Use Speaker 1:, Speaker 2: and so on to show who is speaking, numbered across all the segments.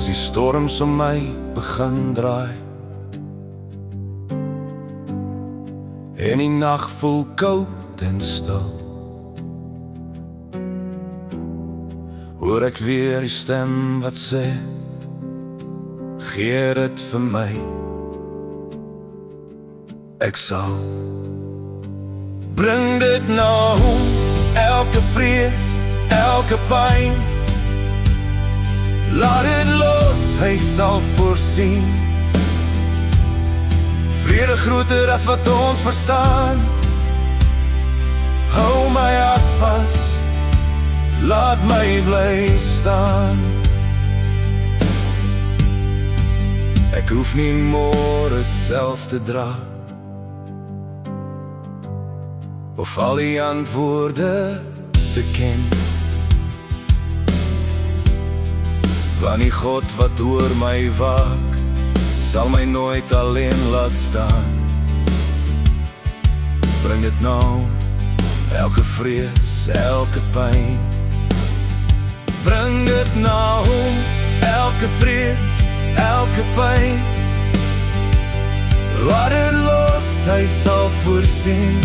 Speaker 1: die storms om my begin draai en die nag voel koud en stil, hoor ek weer die stem wat sê, gee dit vir my. Ek sal bring dit na hom, elke vrees, elke pyn, laat dit los, hy sal voorsien. Vrede groter as wat ons verstaan, hou my hart vas, laat my bly staan. Ek hoef nie môre self te dra, of al die antwoorde te ken, want die God wat oor my waak, sal my nooit alleen laat staan. Bring dit nou, elke vrees, elke pyn, bring dit na hom, elke vrees, elke pyn, laat dit los, hy sal voorsien.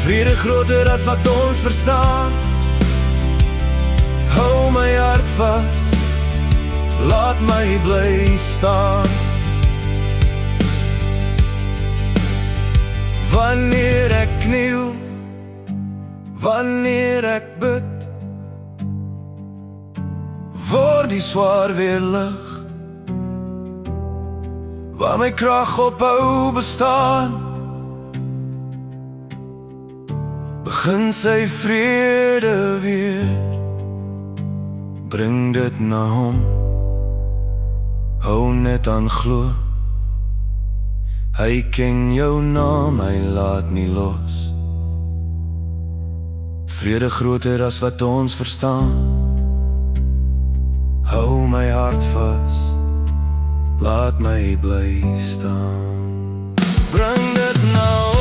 Speaker 1: Vrede groter as wat ons verstaan, hou my hart vas, laat my bly staan. Wanneer ek kniel, wanneer ek bid, word die swaar weer lig, waar my krag ophou bestaan, begin sy vrede weer. Bring dit na hom, hou net aan glo, hy ken jou naam, hy laat nie los. Vrede groter as wat ons verstaan, hou my hart vas, laat my bly staan. Bring dit na hom,